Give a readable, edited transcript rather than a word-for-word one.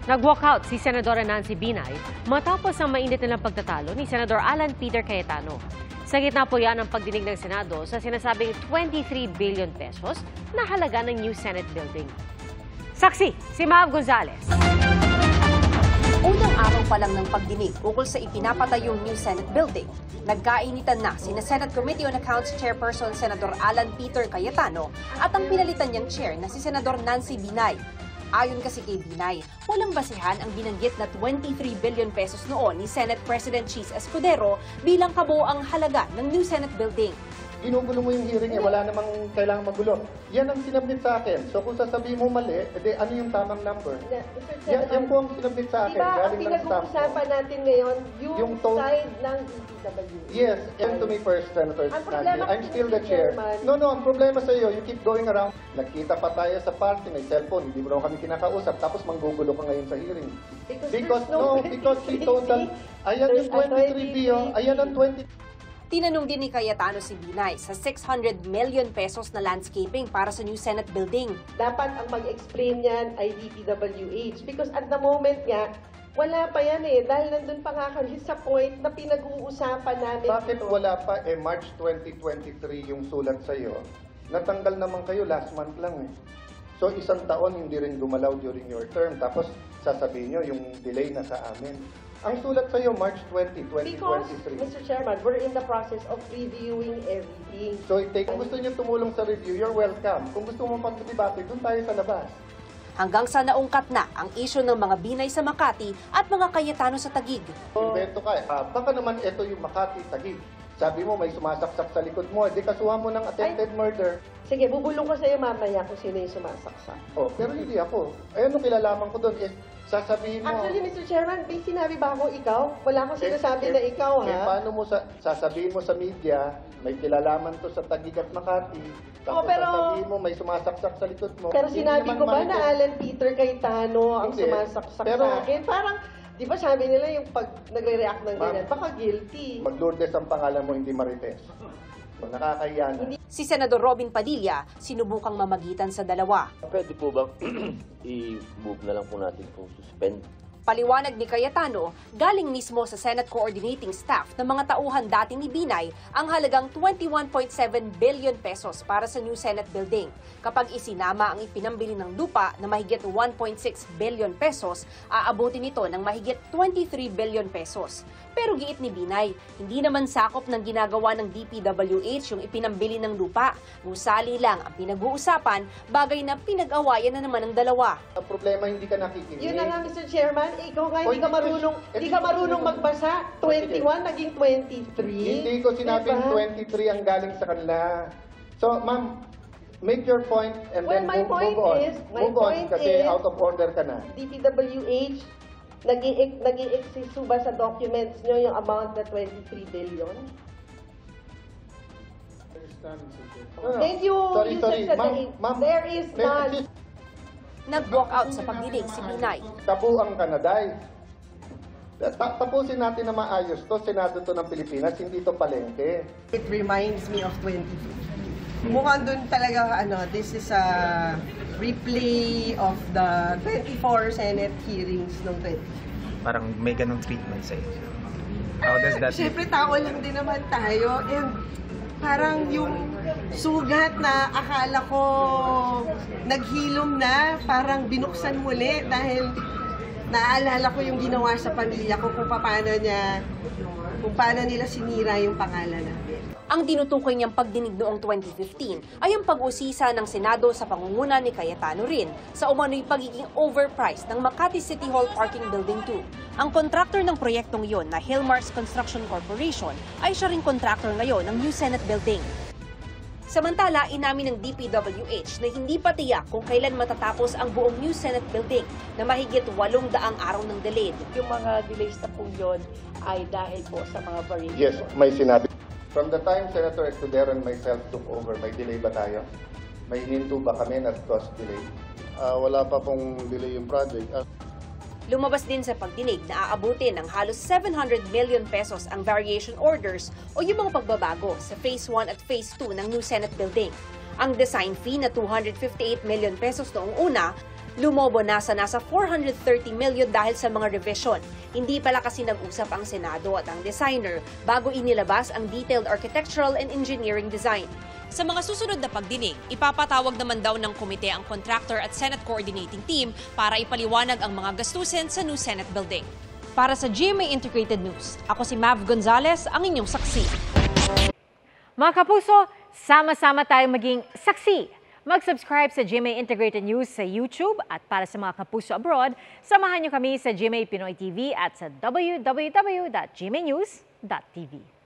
Nag-walkout si Senadora Nancy Binay matapos ang mainit nilang pagtatalo ni Senador Alan Peter Cayetano. Sa gitna po yan ang pagdinig ng Senado sa sinasabing 23 billion pesos na halaga ng new Senate building. Saksi, si Mav Gonzalez. Unang araw pa lang ng pagdinig ukol sa ipinapatayong new Senate building, nagkainitan na sina Senate Committee on Accounts Chairperson Senador Alan Peter Cayetano at ang pinalitan niyang chair na si Senador Nancy Binay. Ayon kasi kay Binay, walang basehan ang binanggit na 23 billion pesos noon ni Senate President Chis Escudero bilang kabuoang halaga ng new Senate building. Ginugulo mo yung hearing wala namang kailangang magulo. Yan ang sinabit sa akin. So kung sasabihin mo mali, edi ano yung tamang number? Yan po ang sinabit sa akin. Diba ang Galing ng staff ko. pinag-uusapan natin ngayon, yung total side ng DPW? Yes, and to me first, Senator Ang problema Nancy, I'm kasi, still the Mr. chair. Chairman. No, ang problema sa iyo, you keep going around. Nagkita pa tayo sa party, may cellphone, hindi mo naman kami kinakausap, tapos manggugulo ka ngayon sa hearing. Because the total, ayan yung 23 billion, ayan ang 20. Tinanong din ni Cayetano si Binay sa 600 million pesos na landscaping para sa new Senate building. Dapat ang mag-explain yan ay DPWH. Because at the moment nga, wala pa yan dahil nandun pa nga kami sa point na pinag-uusapan namin. Bakit wala pa? March 2023 yung sulat sa iyo. Natanggal naman kayo last month lang So isang taon hindi rin gumalaw during your term. Tapos sasabihin nyo yung delay na sa amin. Ang sulat sa iyo March 20, 2023. Because, Mr. Chairman, we're in the process of reviewing everything. So kung gusto niyo tumulong sa review, you're welcome. Kung gusto mo pag-debate, doon tayo sa labas. Hanggang sa naungkat na ang isyu ng mga Binay sa Makati at mga Cayetano sa Taguig. Invento ka baka naman ito yung Makati, Taguig. Sabi mo may sumasaksak sa likod mo, di kasuhan mo ng attempted murder. Sige, bubulong ko sa iyo mamaya kung sino yung sumasaksak. Pero hindi ako. Ano kilalaman ko doon is sasabihin mo. Actually, Mr. Chairman, may sinabi ba ako ikaw? Wala akong sinasabi na ikaw, ha? Paano mo sasabihin mo sa media, may kilalaman to sa Taguig at Makati, tapos pero sasabihin mo may sumasaksak sa likod mo. Pero Hindi sinabi naman ko ba na marites. Alan Peter Cayetano ang Hindi. sumasaksak Pero sa akin? Parang, di ba sabi nila yung pag nagre-react ng ganyan, baka guilty. Mag-Lourdes ang pangalan mo, hindi Marites. Nakakahiya na. Si Senador Robin Padilla, sinubukang mamagitan sa dalawa. Pwede po bang i-move na lang po natin kung suspend? Paliwanag ni Cayetano, galing mismo sa Senate Coordinating Staff ng mga tauhan dati ni Binay ang halagang 21.7 billion pesos para sa new Senate building. Kapag isinama ang ipinambili ng lupa na mahigit 1.6 billion pesos, aabutin ito ng mahigit 23 billion pesos. Pero giit ni Binay, hindi naman sakop ng ginagawa ng DPWH yung ipinambili ng lupa. Gusali lang ang pinag-uusapan, bagay na pinag-awayan na naman ng dalawa. Ang problema, hindi ka nakikinig. Yun na nga, Mr. Chairman, ikaw nga hindi ka marunong magbasa. 21 naging 23. Hindi ko sinabing 23 ang galing sa kanila. So, ma'am, make your point and Well, then my point move on. is, Move on kasi out of order ka na. DPWH, nag-i-exist ba sa documents nyo yung amount na 23 billion? No. Then you Sorry. said Ma'am, there is none. Nag-walk out sa pagdinig si Binay. Tabuang Kanaday. Tapusin natin na maayos to. Senado to ng Pilipinas, hindi to palengke. It reminds me of 23. Mukhang doon talaga, this is a replay of the 24 Senate hearings ng 20. Parang may ganong treatment sa inyo. How does that... Siyempre, tao lang din naman tayo. And parang yung sugat na akala ko naghilom na, parang binuksan muli dahil naalala ko yung ginawa sa pamilya ko kung paano nila sinira yung pangalan namin. Ang tinutukoy niyang pagdinig noong 2015 ay ang pag-usisa ng Senado sa pangunguna ni Cayetano rin sa umano'y pagiging overpriced ng Makati City Hall Parking Building 2. Ang kontraktor ng proyektong iyon na Hillmarks Construction Corporation ay siya ring kontraktor ngayon ng new Senate Building. Samantala, inamin ng DPWH na hindi pa tiyak kung kailan matatapos ang buong new Senate Building na mahigit 800 araw ng delayed. Yung mga delays na po yun ay dahil po sa mga variations. Yes, may sinabi. From the time Senator Escudero and myself took over, may delay ba tayo? May hinto ba kami na cost delay? Wala pa pong delay yung project. Lumabas din sa pagdinig na aabutin ng halos 700 million pesos ang variation orders o yung mga pagbabago sa Phase 1 at Phase 2 ng new Senate Building. Ang design fee na 258 million pesos noong una, Lumobo na sa nasa 430 million dahil sa mga revision. Hindi pala kasi nag-usap ang Senado at ang designer bago inilabas ang detailed architectural and engineering design. Sa mga susunod na pagdinig, ipapatawag naman daw ng komite ang contractor at Senate coordinating team para ipaliwanag ang mga gastusin sa new Senate building. Para sa GMA Integrated News, ako si Mav Gonzalez, ang inyong saksi. Mga kapuso, sama-sama tayong maging saksi. Mag-subscribe sa GMA Integrated News sa YouTube at para sa mga kapuso abroad, samahan niyo kami sa GMA Pinoy TV at sa www.gmanews.tv.